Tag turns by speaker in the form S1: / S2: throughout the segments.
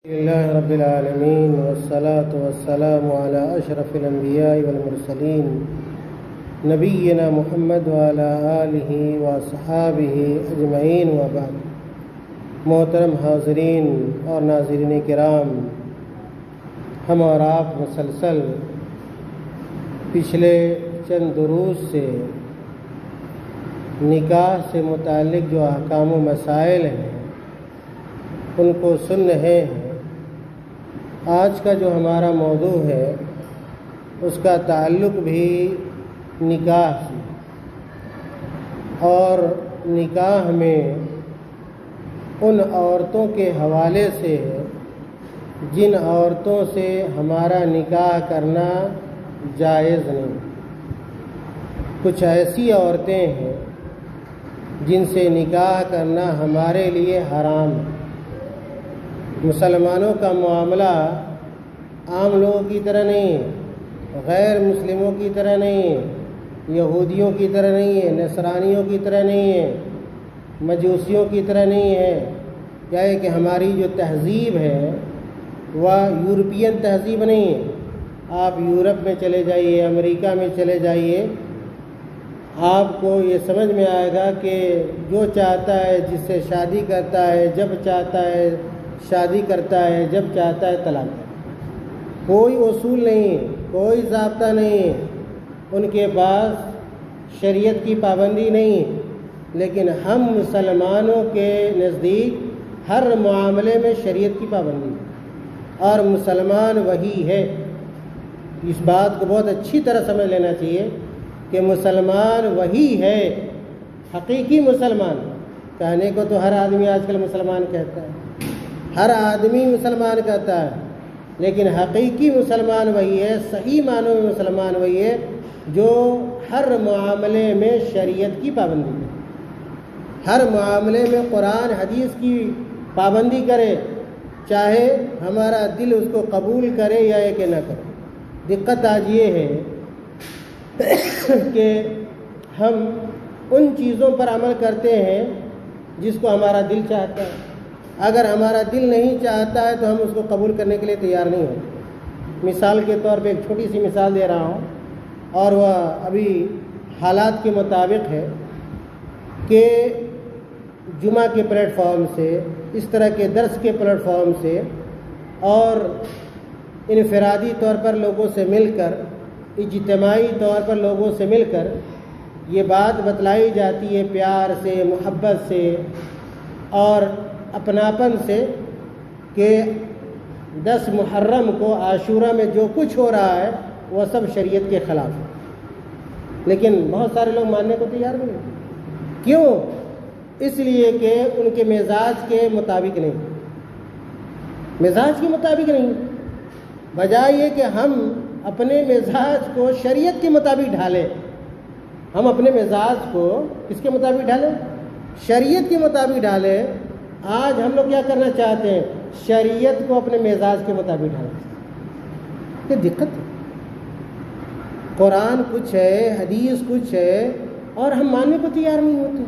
S1: لله رب العالمين والصلاة والسلام على أشرف الأنبياء والمرسلين نبينا محمد وعلى آله وصحابه أجمعين وبعد. محترم حاضرین اور ناظرین کرام، ہم اور آپ مسلسل پچھلے چند دروس سے نکاح سے متعلق جو احکام و مسائل ہیں ان کو سن رہے ہیں. آج کا جو ہمارا موضوع ہے اس کا تعلق بھی نکاح سے، اور نکاح میں ان عورتوں کے حوالے سے ہے جن عورتوں سے ہمارا نکاح کرنا جائز نہیں. کچھ ایسی عورتیں ہیں جن سے نکاح کرنا ہمارے لیے حرام ہے. مسلمانوں کا معاملہ عام لوگوں کی طرح نہیں ہے، غیر مسلموں کی طرح نہیں ہے، یہودیوں کی طرح نہیں ہے، نصرانیوں کی طرح نہیں ہے، مجوسیوں کی طرح نہیں ہے. کیا ہے کہ ہماری جو تہذیب ہے وہ یورپین تہذیب نہیں ہے. آپ یورپ میں چلے جائیے، امریکہ میں چلے جائیے، آپ کو یہ سمجھ میں آئے گا کہ جو چاہتا ہے جس سے شادی کرتا ہے، جب چاہتا ہے شادی کرتا ہے، جب چاہتا ہے طلاق. کوئی اصول نہیں، کوئی ضابطہ نہیں، ان کے پاس شریعت کی پابندی نہیں. لیکن ہم مسلمانوں کے نزدیک ہر معاملے میں شریعت کی پابندی ہے، اور مسلمان وہی ہے. اس بات کو بہت اچھی طرح سمجھ لینا چاہیے کہ مسلمان وہی ہے، حقیقی مسلمان. کہنے کو تو ہر آدمی آج کل مسلمان کہتا ہے، ہر آدمی مسلمان کہتا ہے، لیکن حقیقی مسلمان وہی ہے، صحیح معنوں میں مسلمان وہی ہے جو ہر معاملے میں شریعت کی پابندی کرے، ہر معاملے میں قرآن حدیث کی پابندی کرے، چاہے ہمارا دل اس کو قبول کرے یا یہ کہ نہ کرے. دقت آج یہ ہے کہ ہم ان چیزوں پر عمل کرتے ہیں جس کو ہمارا دل چاہتا ہے. اگر ہمارا دل نہیں چاہتا ہے تو ہم اس کو قبول کرنے کے لیے تیار نہیں ہوتے. مثال کے طور پہ ایک چھوٹی سی مثال دے رہا ہوں، اور وہ ابھی حالات کے مطابق ہے کہ جمعہ کے پلیٹ فارم سے، اس طرح کے درس کے پلیٹ فارم سے، اور انفرادی طور پر لوگوں سے مل کر، اجتماعی طور پر لوگوں سے مل کر یہ بات بتلائی جاتی ہے پیار سے، محبت سے اور اپناپن سے کہ 10 محرم کو عاشورہ میں جو کچھ ہو رہا ہے وہ سب شریعت کے خلاف ہے. لیکن بہت سارے لوگ ماننے کو تیار نہیں. کیوں؟ اس لیے کہ ان کے مزاج کے مطابق نہیں، مزاج کے مطابق نہیں. بجائے یہ کہ ہم اپنے مزاج کو شریعت کے مطابق ڈھالیں. ہم اپنے مزاج کو کس کے مطابق ڈھالیں؟ شریعت کے مطابق ڈھالیں. آج ہم لوگ کیا کرنا چاہتے ہیں؟ شریعت کو اپنے مزاج کے مطابق ڈھالیں. یہ دقت ہے. قرآن کچھ ہے، حدیث کچھ ہے، اور ہم ماننے کو تیار نہیں ہوتے.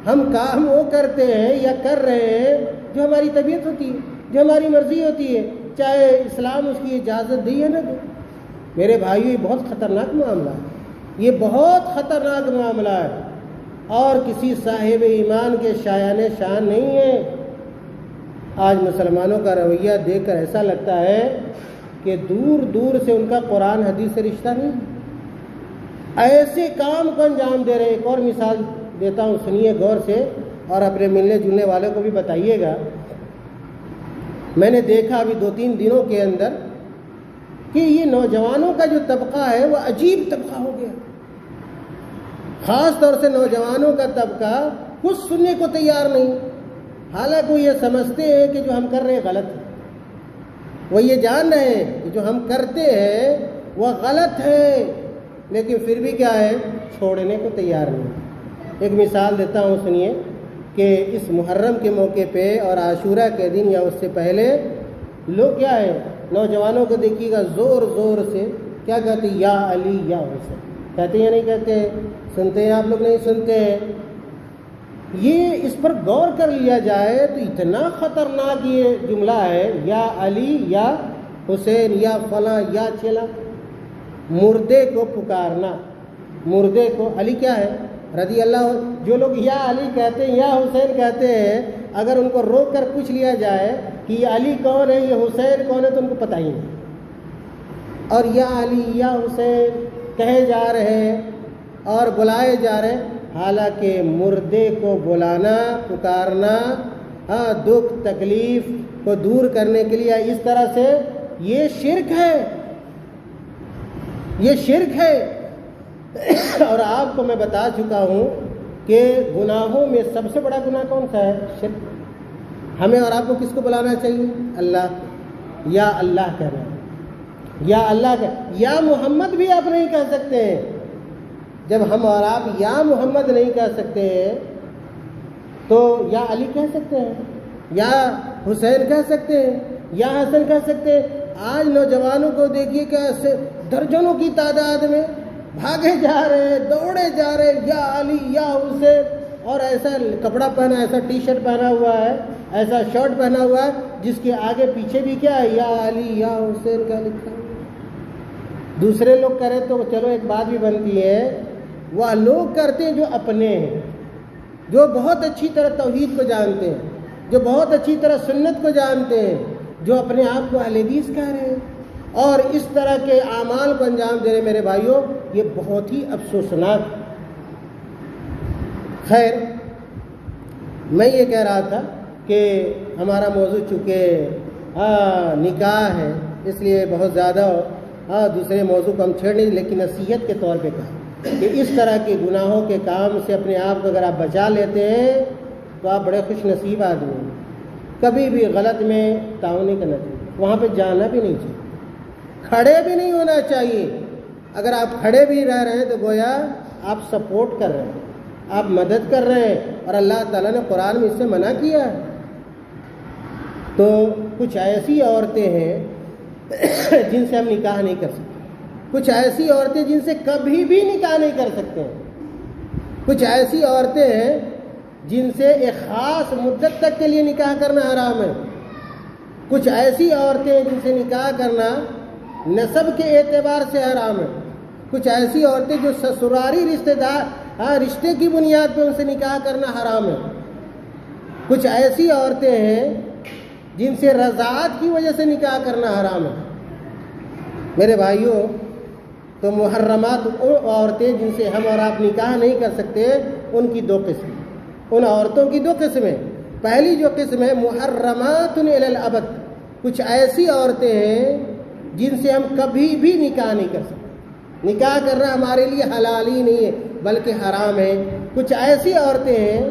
S1: ہم کام وہ کرتے ہیں یا کر رہے ہیں جو ہماری طبیعت ہوتی ہے، جو ہماری مرضی ہوتی ہے، چاہے اسلام اس کی اجازت دے یا نہ دے. میرے بھائیو، یہ بہت خطرناک معاملہ ہے، یہ بہت خطرناک معاملہ ہے، اور کسی صاحب ایمان کے شایان شان نہیں ہے. آج مسلمانوں کا رویہ دیکھ کر ایسا لگتا ہے کہ دور دور سے ان کا قرآن حدیث سے رشتہ نہیں. ایسے کام کو انجام دے رہے. ایک اور مثال دیتا ہوں، سنیے غور سے، اور اپنے ملنے جلنے والوں کو بھی بتائیے گا. میں نے دیکھا ابھی 2-3 دنوں کے اندر کہ یہ نوجوانوں کا جو طبقہ ہے وہ عجیب طبقہ ہو گیا. خاص طور سے نوجوانوں کا طبقہ کچھ سننے کو تیار نہیں. حالانکہ وہ یہ سمجھتے ہیں کہ جو ہم کر رہے ہیں غلط ہے. وہ یہ جان رہے ہیں کہ جو ہم کرتے ہیں وہ غلط ہے، لیکن پھر بھی کیا ہے؟ چھوڑنے کو تیار نہیں. ایک مثال دیتا ہوں، سنیے کہ اس محرم کے موقع پہ اور عاشورہ کے دن یا اس سے پہلے لوگ کیا ہے، نوجوانوں کو دیکھیے گا زور زور سے کیا کہتے ہیں؟ یا علی یا حسین. کہتے ہیں یا نہیں کہتے ہیں؟ سنتے ہیں آپ لوگ؟ نہیں سنتے ہیں. یہ اس پر غور کر لیا جائے تو اتنا خطرناک یہ جملہ ہے، یا علی یا حسین یا فلاں یا چلا، مردے کو پکارنا، مردے کو علی کیا ہے رضی اللہ، جو لوگ یا علی کہتے ہیں یا حسین کہتے ہیں، اگر ان کو روک کر پوچھ لیا جائے کہ یہ علی کون ہے یہ حسین کون ہے تو ان کو پتہ ہی نہیں، اور یا علی یا حسین کہے جا رہے ہیں اور بلائے جا رہے ہیں، حالانکہ مردے کو بلانا پکارنا دکھ تکلیف کو دور کرنے کے لیے اس طرح سے یہ شرک ہے، یہ شرک ہے۔ اور آپ کو میں بتا چکا ہوں کہ گناہوں میں سب سے بڑا گناہ کون سا ہے؟ شرک۔ ہمیں اور آپ کو کس کو بلانا چاہیے؟ اللہ، یا اللہ کہنا، یا اللہ کہ یا محمد بھی آپ نہیں کہہ سکتے ہیں۔ جب ہم اور آپ یا محمد نہیں کہہ سکتے ہیں تو یا علی کہہ سکتے ہیں، یا حسین کہہ سکتے ہیں، یا حسن کہہ سکتے ہیں۔ آج نوجوانوں کو دیکھیے کہ ایسے درجنوں کی تعداد میں بھاگے جا رہے ہیں، دوڑے جا رہے ہیں، یا علی یا حسین، اور ایسا کپڑا پہنا، ایسا ٹی شرٹ پہنا ہوا ہے، ایسا شرٹ پہنا ہوا ہے جس کے آگے پیچھے بھی کیا ہے؟ یا علی یا حسین کا لکھا ہے۔ دوسرے لوگ کرے تو چلو ایک بات بھی بنتی ہے، وہ لوگ کرتے ہیں جو اپنے ہیں، جو بہت اچھی طرح توحید کو جانتے ہیں، جو بہت اچھی طرح سنت کو جانتے ہیں، جو اپنے آپ کو اہل حدیث کہہ رہے ہیں، اور اس طرح کے اعمال کو انجام دے رہے۔ میرے بھائیوں یہ بہت ہی افسوسناک۔ خیر، میں یہ کہہ رہا تھا کہ ہمارا موضوع چونکہ نکاح ہے، اس لیے بہت زیادہ دوسرے موضوع کو ہم چھیڑ نہیں، لیکن نصیحت کے طور پہ کہا کہ اس طرح کے گناہوں کے کام سے اپنے آپ کو اگر آپ بچا لیتے ہیں تو آپ بڑے خوش نصیب آدمی ہیں۔ کبھی بھی غلط میں تعاون نہیں کرنا چاہیے، وہاں پہ جانا بھی نہیں چاہیے، کھڑے بھی نہیں ہونا چاہیے۔ اگر آپ کھڑے بھی رہ رہے ہیں تو گویا آپ سپورٹ کر رہے ہیں، آپ مدد کر رہے ہیں، اور اللہ تعالیٰ نے قرآن میں اس سے منع کیا ہے۔ تو کچھ ایسی عورتیں ہیں جن سے ہم نکاح نہیں کر سکتے، کچھ ایسی عورتیں جن سے کبھی بھی نکاح نہیں کر سکتے ہیں، کچھ ایسی عورتیں ہیں جن سے ایک خاص مدت تک کے لیے نکاح کرنا حرام ہے، کچھ ایسی عورتیں جن سے نکاح کرنا نسب کے اعتبار سے حرام ہے، کچھ ایسی عورتیں جو سسراری رشتے کی بنیاد پہ ان سے نکاح کرنا حرام ہے، کچھ ایسی عورتیں ہیں جن سے رضاعت کی وجہ سے نکاح کرنا حرام ہے۔ میرے بھائیوں، تو محرمات ان عورتیں جن سے ہم اور آپ نکاح نہیں کر سکتے، ان کی دو قسم، ان عورتوں کی دو قسمیں۔ پہلی جو قسم ہے محرمات الی الابد، کچھ ایسی عورتیں ہیں جن سے ہم کبھی بھی نکاح نہیں کر سکتے، نکاح کرنا ہمارے لیے حلال ہی نہیں ہے بلکہ حرام ہے۔ کچھ ایسی عورتیں ہیں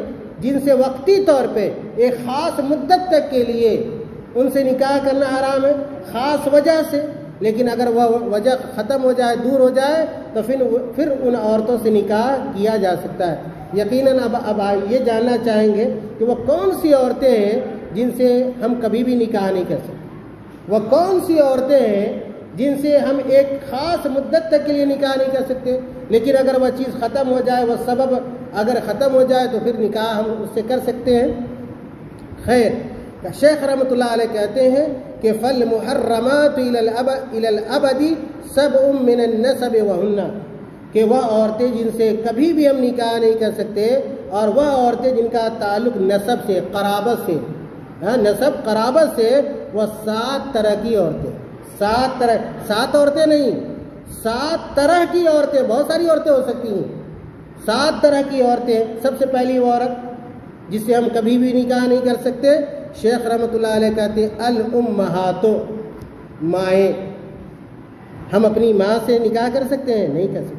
S1: جن سے وقتی طور پہ ایک خاص مدت تک کے لیے ان سے نکاح کرنا حرام ہے، خاص وجہ سے، لیکن اگر وہ وجہ ختم ہو جائے، دور ہو جائے، تو پھر ان عورتوں سے نکاح کیا جا سکتا ہے۔ یقیناً اب یہ جاننا چاہیں گے کہ وہ کون سی عورتیں ہیں جن سے ہم کبھی بھی نکاح نہیں کر سکتے، وہ کون سی عورتیں ہیں جن سے ہم ایک خاص مدت تک کے لیے نکاح نہیں کر سکتے، لیکن اگر وہ چیز ختم ہو جائے، وہ سبب اگر ختم ہو جائے تو پھر نکاح ہم اس سے کر سکتے ہیں۔ خیر، شیخ رحمۃ اللہ علیہ کہتے ہیں کہ فالمحرمات الی الابد سبع من النسب وہن، کہ وہ عورتیں جن سے کبھی بھی ہم نکاح نہیں کر سکتے، اور وہ عورتیں جن کا تعلق نسب سے، قرابت سے، نسب قرابت سے، وہ 7 طرح کی عورتیں، 7 عورتیں نہیں، 7 طرح کی عورتیں، بہت ساری عورتیں ہو سکتی ہیں، 7 طرح کی عورتیں۔ سب سے پہلی وہ عورت جس سے ہم کبھی بھی نکاح نہیں کر سکتے، شیخ رحمۃ اللہ علیہ کہتے ہیں الامہات، مائیں۔ ہم اپنی ماں سے نکاح کر سکتے ہیں؟ نہیں کر سکتے۔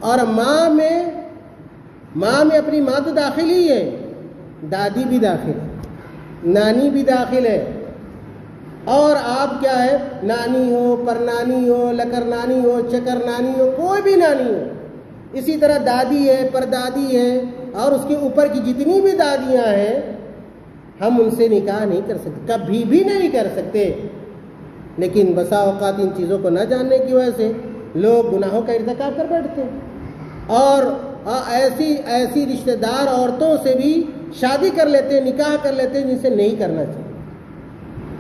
S1: اور ماں میں اپنی ماں تو داخل ہی ہے، دادی بھی داخل ہے، نانی بھی داخل ہے، اور آپ کیا ہے، نانی ہو، پرنانی ہو، لکر نانی ہو، چکر نانی ہو، کوئی بھی نانی ہو، اسی طرح دادی ہے، پردادی ہے، اور اس کے اوپر کی جتنی بھی دادیاں ہیں، ہم ان سے نکاح نہیں کر سکتے، کبھی بھی نہیں کر سکتے۔ لیکن بسا اوقات ان چیزوں کو نہ جاننے کی وجہ سے لوگ گناہوں کا ارتکاب کر بیٹھتے ہیں، اور ایسی رشتہ دار عورتوں سے بھی شادی کر لیتے ہیں، نکاح کر لیتے ہیں جن سے نہیں کرنا چاہیے۔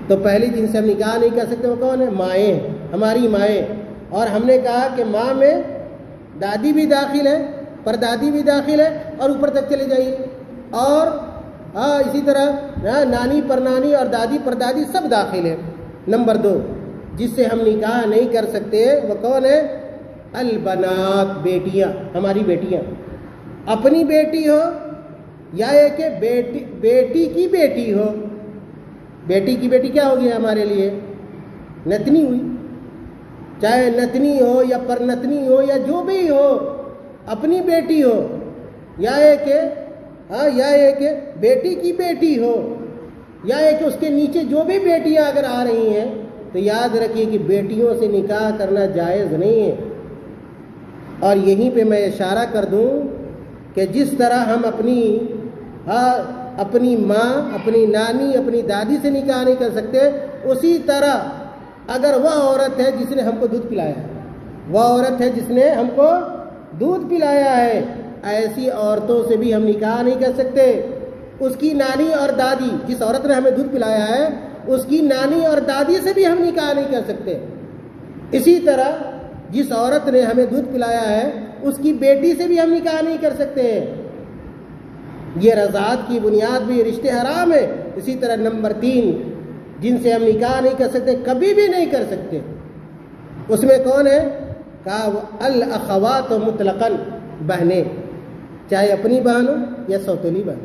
S1: تو پہلی جن سے ہم نکاح نہیں کر سکتے وہ کون ہے؟ مائیں، ہماری مائیں۔ اور ہم نے کہا کہ ماں میں دادی بھی داخل ہے، پردادی بھی داخل ہے، اور اوپر تک چلے جائیے، اور اسی طرح نانی پرنانی اور دادی پردادی سب داخل ہے۔ نمبر 2 جس سے ہم نکاح نہیں کر سکتے وہ کون ہے؟ البنات، بیٹیاں، ہماری بیٹیاں، اپنی بیٹی ہو یا ایک بیٹی کی بیٹی ہو۔ بیٹی کی بیٹی کیا ہوگی ہمارے لیے؟ نتنی ہوئی، چاہے نتنی ہو یا پرنتنی ہو یا جو بھی ہو، اپنی بیٹی ہو یا ایک بیٹی کی بیٹی ہو، یا ایک اس کے نیچے جو بھی بیٹیاں اگر آ رہی ہیں، تو یاد رکھیے کہ بیٹیوں سے نکاح کرنا جائز نہیں ہے۔ اور یہیں پہ میں اشارہ کر دوں کہ جس طرح ہم اپنی ماں، اپنی نانی، اپنی دادی سے نکاح نہیں کر سکتے، اسی طرح اگر وہ عورت ہے جس نے ہم کو دودھ پلایا ہے، وہ عورت ہے جس نے ہم کو دودھ پلایا ہے، ایسی عورتوں سے بھی ہم نکاح نہیں کر سکتے۔ اس کی نانی اور دادی، جس عورت نے ہمیں دودھ پلایا ہے اس کی نانی اور دادی سے بھی ہم نکاح نہیں کر سکتے۔ اسی طرح جس عورت نے ہمیں دودھ پلایا ہے اس کی بیٹی سے بھی ہم نکاح نہیں کر سکتے ہیں۔ یہ رضاعت کی بنیاد بھی رشتے حرام ہے۔ اسی طرح نمبر 3 جن سے ہم نکاح نہیں کر سکتے، کبھی بھی نہیں کر سکتے، اس میں کون ہے؟ کہا الاخوات مطلقاً، بہنیں، چاہے اپنی بہن ہو یا سوتیلی بہن۔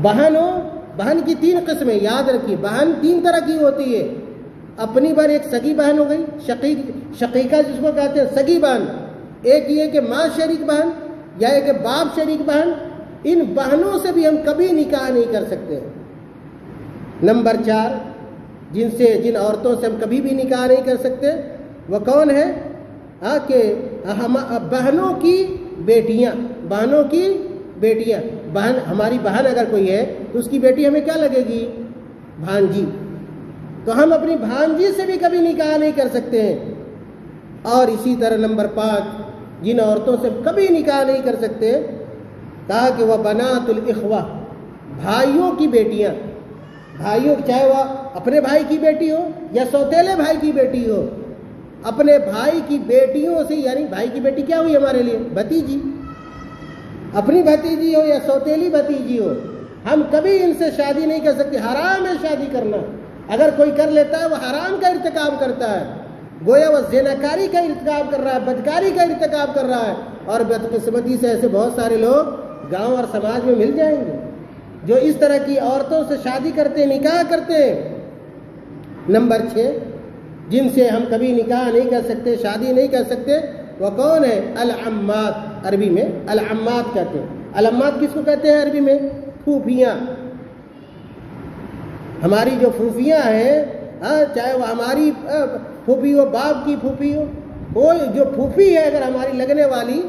S1: بہن ہو، بہن کی 3 قسمیں یاد رکھیے، بہن 3 طرح کی ہوتی ہے۔ اپنی بہن ایک سگی بہن ہو گئی، شقیقہ جس کو کہتے ہیں، سگی بہن۔ ایک یہ کہ ماں شریک بہن یا ایک باپ شریک بہن۔ ان بہنوں سے بھی ہم کبھی نکاح نہیں کر سکتے۔ نمبر 4 جن عورتوں سے ہم کبھی بھی نکاح نہیں کر سکتے وہ کون ہے؟ کہ بہنوں کی بیٹیاں، بہنوں کی بیٹیاں۔ بہن، ہماری بہن اگر کوئی ہے تو اس کی بیٹی ہمیں کیا لگے گی؟ بھانجی۔ تو ہم اپنی بھانجی سے بھی کبھی نکاح نہیں کر سکتے ہیں۔ اور اسی طرح نمبر 5 جن عورتوں سے کبھی نکاح نہیں کر سکتے، کہا کہ وہ بنات الاخوہ، بھائیوں کی بیٹیاں، بھائیوں، چاہے وہ اپنے بھائی کی بیٹی ہو یا سوتیلے بھائی کی بیٹی ہو، اپنے بھائی کی بیٹیوں سے، یعنی بھائی کی بیٹی کیا ہوئی ہمارے لیے؟ بھتیجی، اپنی بھتیجی ہو یا سوتیلی بھتیجی ہو، ہم کبھی ان سے شادی نہیں کر سکتے۔ حرام ہے شادی کرنا۔ اگر کوئی کر لیتا ہے وہ حرام کا ارتکاب کرتا ہے، گویا وہ زناکاری کا ارتکاب کر رہا ہے، بدکاری کا ارتکاب کر رہا ہے۔ اور بدقسمتی سے ایسے بہت سارے لوگ گاؤں اور سماج میں مل جائیں گے جو اس طرح کی عورتوں سے شادی کرتے، نکاح کرتے ہیں۔ نمبر 6 جن سے ہم کبھی نکاح نہیں کر سکتے، شادی نہیں کر سکتے، وہ کون ہے؟ العمات، عربی میں العمات کہتے ہیں۔ العمات کس کو کہتے ہیں عربی میں؟ پھوپھیاں۔ ہماری جو پھوپھیاں ہیں، چاہے وہ ہماری پھوپھی ہو، باپ کی پھوپھی ہو، کوئی جو پھوپھی ہے اگر ہماری لگنے والی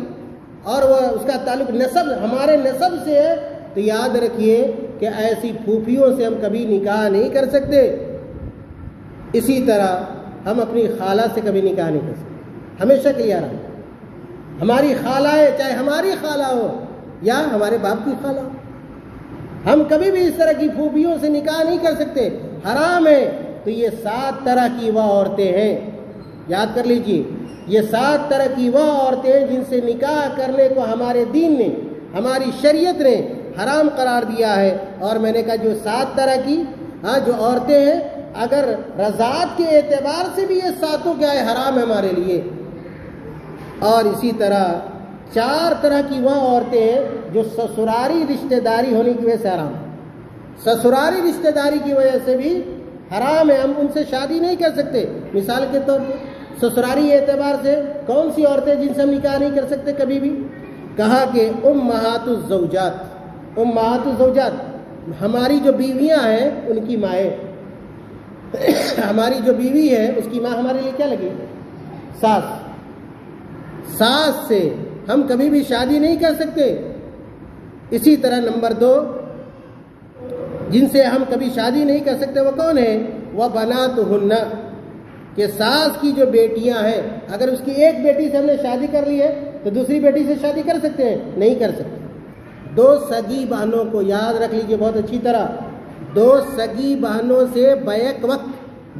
S1: اور وہ اس کا تعلق نسب ہمارے نسب سے ہے، تو یاد رکھیے کہ ایسی پھوپھیوں سے ہم کبھی نکاح نہیں کر سکتے۔ اسی طرح ہم اپنی خالہ سے کبھی نکاح نہیں کر سکتے، ہمیشہ کلیئر ہے۔ ہماری خالہ ہے، چاہے ہماری خالہ ہو یا ہمارے باپ کی خالہ ہو، ہم کبھی بھی اس طرح کی پھوپھیوں سے نکاح نہیں کر سکتے، حرام ہے۔ تو یہ 7 طرح کی وہ عورتیں ہیں، یاد کر لیجئے، یہ 7 طرح کی وہ عورتیں ہیں جن سے نکاح کرنے کو ہمارے دین نے، ہماری شریعت نے حرام قرار دیا ہے۔ اور میں نے کہا جو 7 طرح کی جو عورتیں ہیں، اگر رضاعت کے اعتبار سے بھی یہ 7 کیا ہے؟ حرام ہے ہمارے لیے۔ اور اسی طرح 4 طرح کی وہ عورتیں ہیں جو سسراری رشتہ داری ہونے کی وجہ سے حرام، سسراری رشتہ داری کی وجہ سے بھی حرام ہے، ہم ان سے شادی نہیں کر سکتے۔ مثال کے طور پر سسراری اعتبار سے کون سی عورتیں جن سے ہم نکاح نہیں کر سکتے کبھی بھی؟ کہا کہ امہات الزوجات، امہات الزوجات، ہماری جو بیویاں ہیں ان کی مائیں، ہماری جو بیوی ہے اس کی ماں ہمارے لیے کیا لگی؟ ساس۔ ساس سے ہم کبھی بھی شادی نہیں کر سکتے۔ اسی طرح نمبر 2 جن سے ہم کبھی شادی نہیں کر سکتے وہ کون ہے؟ وہ بناتہن، کہ ساس کی جو بیٹیاں ہیں، اگر اس کی ایک بیٹی سے ہم نے شادی کر لی ہے تو دوسری بیٹی سے شادی کر سکتے ہیں؟ نہیں کر سکتے۔ دو سگی بہنوں کو یاد رکھ لیجئے بہت اچھی طرح، دو سگی بہنوں سے بیک وقت،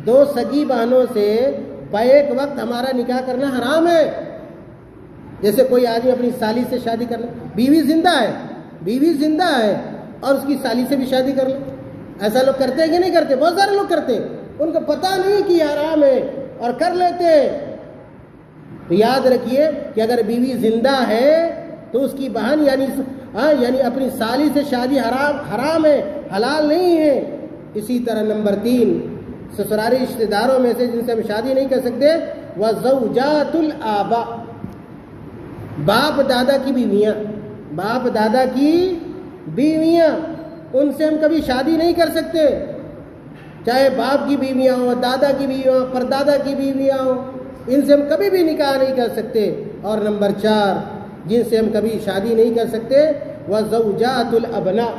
S1: دو سگی بہنوں سے بیک وقت ہمارا نکاح کرنا حرام ہے۔ جیسے کوئی آدمی اپنی سالی سے شادی کر لے، بیوی زندہ ہے اور اس کی سالی سے بھی شادی کر لے، ایسا لوگ کرتے ہیں کہ نہیں کرتے؟ بہت سارے لوگ کرتے ہیں، ان کو پتہ نہیں کہ حرام ہے اور کر لیتے ہیں۔ تو یاد رکھیے کہ اگر بیوی زندہ ہے تو اس کی بہن یعنی اپنی سالی سے شادی حرام ہے، حلال نہیں ہے۔ اسی طرح نمبر 3 سسرالی رشتہ داروں میں سے جن سے ہم شادی نہیں کر سکتے، وَزَوْجَاتُ الْآبَاء، باپ دادا کی بیویاں، باپ دادا کی بیویاں، ان سے ہم کبھی شادی نہیں کر سکتے، چاہے باپ کی بیویاں ہوں، دادا کی بیویاں ہوں، پردادا کی بیویاں ہوں، ان سے ہم کبھی بھی نکاح نہیں کر سکتے۔ اور نمبر 4 جن سے ہم کبھی شادی نہیں کر سکتے، وَزَوْجَاتُ الْأَبْنَاء،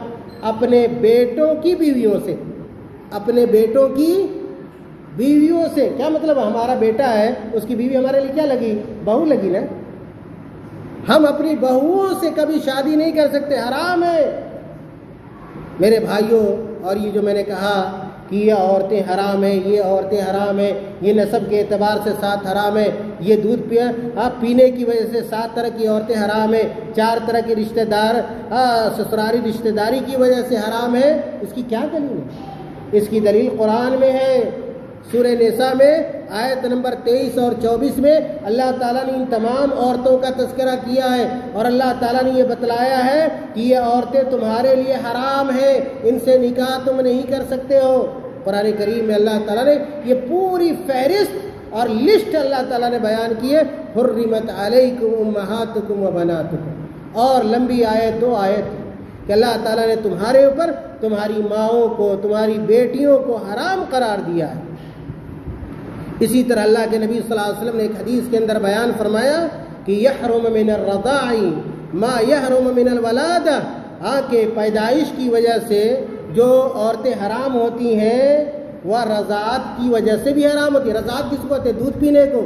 S1: اپنے بیٹوں کی بیویوں سے، اپنے بیٹوں کی بیویوں سے۔ کیا مطلب؟ ہمارا بیٹا ہے، اس کی بیوی ہمارے لیے کیا لگی؟ بہو لگی نا۔ ہم اپنی بہوؤں سے کبھی شادی نہیں کر سکتے، حرام ہے میرے بھائیوں۔ اور یہ جو میں نے کہا کہ یہ عورتیں حرام ہیں، یہ عورتیں حرام ہیں، یہ نسب کے اعتبار سے 7 حرام ہے، یہ دودھ پینے کی وجہ سے 7 طرح کی عورتیں حرام ہیں، 4 طرح کے رشتہ دار سسرالی رشتہ داری کی وجہ سے حرام ہے۔ اس کی کیا دلیل ہے؟ اس کی دلیل قرآن میں ہے۔ سورہ نساء میں آیت نمبر 23 اور 24 میں اللہ تعالیٰ نے ان تمام عورتوں کا تذکرہ کیا ہے، اور اللہ تعالیٰ نے یہ بتلایا ہے کہ یہ عورتیں تمہارے لیے حرام ہیں، ان سے نکاح تم نہیں کر سکتے ہو۔ قرآن کریم میں اللہ تعالیٰ نے یہ پوری فہرست اور لسٹ اللہ تعالیٰ نے بیان کی ہے، حرمت علیکم امہاتکم و بناتکم، اور لمبی آیت 2 آیت کہ اللہ تعالیٰ نے تمہارے اوپر تمہاری ماؤں کو، تمہاری بیٹیوں کو حرام قرار دیا ہے۔ اسی طرح اللہ کے نبی صلی اللہ علیہ وسلم نے ایک حدیث کے اندر بیان فرمایا کہ یحرم من الرضاع ما یحرم من الولادہ، کہ پیدائش کی وجہ سے جو عورتیں حرام ہوتی ہیں وہ رضاعت کی وجہ سے بھی حرام ہوتی ہیں۔ رضاعت کس کو کہتے ہیں؟ دودھ پینے کو،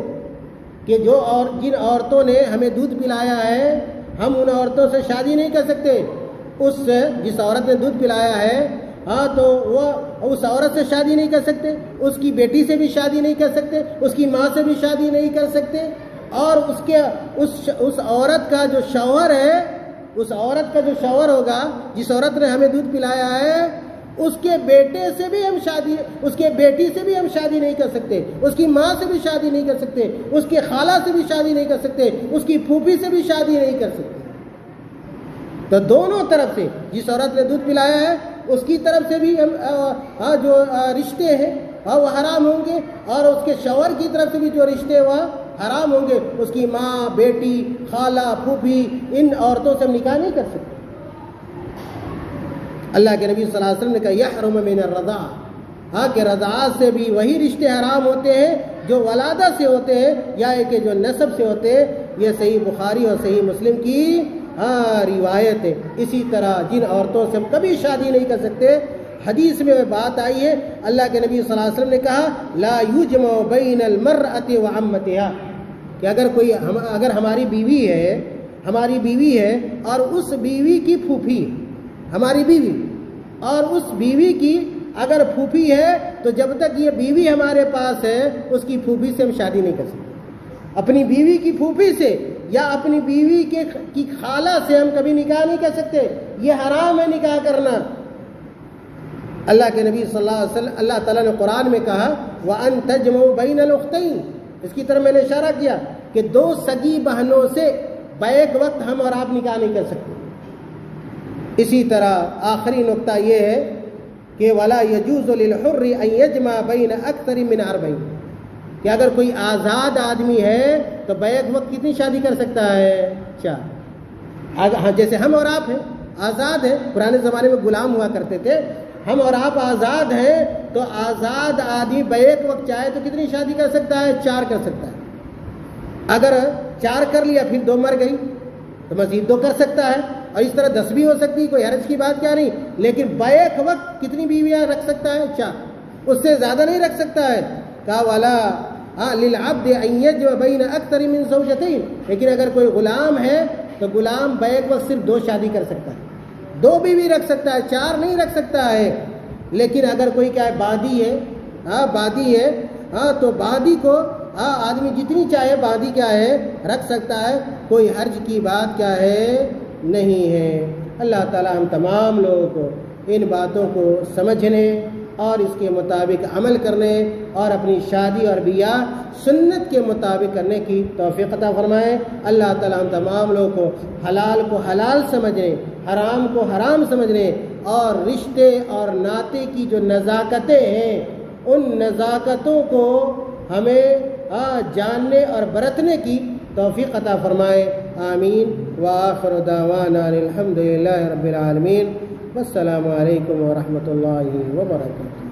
S1: کہ جن عورتوں نے ہمیں دودھ پلایا ہے ہم ان عورتوں سے شادی نہیں کر سکتے۔ جس عورت نے دودھ پلایا ہے تو وہ اس عورت سے شادی نہیں کر سکتے، اس کی بیٹی سے بھی شادی نہیں کر سکتے، اس کی ماں سے بھی شادی نہیں کر سکتے، اور اس عورت کا جو شوہر ہے، اس عورت کا جو شوہر ہوگا جس عورت نے ہمیں دودھ پلایا ہے، اس کے بیٹے سے بھی ہم شادی، اس کے بیٹی سے بھی ہم شادی نہیں کر سکتے، اس کی ماں سے بھی شادی نہیں کر سکتے، اس کی خالہ سے بھی شادی نہیں کر سکتے، اس کی پھوپھی سے بھی شادی نہیں کر سکتے۔ تو دونوں طرف سے جس عورت نے دودھ پلایا ہے اس کی طرف سے بھی جو رشتے ہیں وہ حرام ہوں گے، اور اس کے شوہر کی طرف سے بھی جو رشتے وہ حرام ہوں گے۔ اس کی ماں، بیٹی، خالہ، پھوپھی، ان عورتوں سے ہم نکاح نہیں کر سکتے۔ اللہ کے نبی صلی اللہ علیہ وسلم نے کہا یحرم من الرضاع، کہ رضاعت سے بھی وہی رشتے حرام ہوتے ہیں جو ولادہ سے ہوتے ہیں یا کہ جو نسب سے ہوتے ہیں۔ یہ صحیح بخاری اور صحیح مسلم کی روایت ہے۔ اسی طرح جن عورتوں سے ہم کبھی شادی نہیں کر سکتے، حدیث میں بات آئی ہے، اللہ کے نبی صلی اللہ علیہ وسلم نے کہا لا یجمع بین المرأة وعمتها، کہ اگر ہماری بیوی ہے اور اس بیوی کی پھوپھی، ہماری بیوی اور اس بیوی کی اگر پھوپھی ہے، تو جب تک یہ بیوی ہمارے پاس ہے اس کی پھوپھی سے ہم شادی نہیں کر سکتے۔ اپنی بیوی کی پھوپھی سے یا اپنی بیوی کی خالہ سے ہم کبھی نکاح نہیں کر سکتے، یہ حرام ہے نکاح کرنا۔ اللہ کے نبی صلی اللہ علیہ وسلم، اللہ تعالیٰ نے قرآن میں کہا وَأَن تَجْمَعُوا بَيْنَ الْأُخْتَيْنِ، اس کی طرف میں نے اشارہ کیا کہ 2 سگی بہنوں سے بیک وقت ہم اور آپ نکاح نہیں کر سکتے۔ اسی طرح آخری نقطہ یہ ہے کہ وَلَا يَجُوزُ لِلْحُرِّ أَن يَجْمَعَ بَيْنَ أَكْثَرٍ مِنْ 40، کہ اگر کوئی آزاد آدمی ہے تو بیک وقت کتنی شادی کر سکتا ہے؟ 4۔ جیسے ہم اور آپ ہیں، آزاد ہیں، پرانے زمانے میں غلام ہوا کرتے تھے، ہم اور آپ آزاد ہیں، تو آزاد آدمی بیک وقت چاہے تو کتنی شادی کر سکتا ہے؟ 4 کر سکتا ہے۔ اگر 4 کر لیا پھر 2 مر گئی تو مزید 2 کر سکتا ہے، اور اس طرح 10 بھی ہو سکتی، کوئی حرج کی بات کیا نہیں، لیکن بیک وقت کتنی بیویاں رکھ سکتا ہے؟ 4، اس سے زیادہ نہیں رکھ سکتا ہے۔ کہا والا للعبد ان یجمع بین اکثر من زوجتین، لیکن اگر کوئی غلام ہے تو غلام بیک وقت صرف 2 شادی کر سکتا ہے، 2 بیوی رکھ سکتا ہے، 4 نہیں رکھ سکتا ہے۔ لیکن اگر کوئی کیا ہے بادی ہے، بادی ہے، تو بادی کو آدمی جتنی چاہے بادی کیا ہے رکھ سکتا ہے، کوئی حرج کی بات کیا ہے نہیں ہے۔ اللہ تعالی ہم تمام لوگوں کو ان باتوں کو سمجھنے اور اس کے مطابق عمل کرنے اور اپنی شادی اور بیاہ سنت کے مطابق کرنے کی توفیق عطا فرمائے۔ اللہ تعالی ہم تمام لوگوں کو حلال کو حلال سمجھنے، حرام کو حرام سمجھنے، اور رشتے اور ناطے کی جو نزاکتیں ہیں ان نزاکتوں کو ہمیں جاننے اور برتنے کی توفیق عطا فرمائے۔ آمین۔ وآخر دعوانا الحمد للہ رب العالمین۔ والسلام علیکم ورحمۃ اللہ وبرکاتہ۔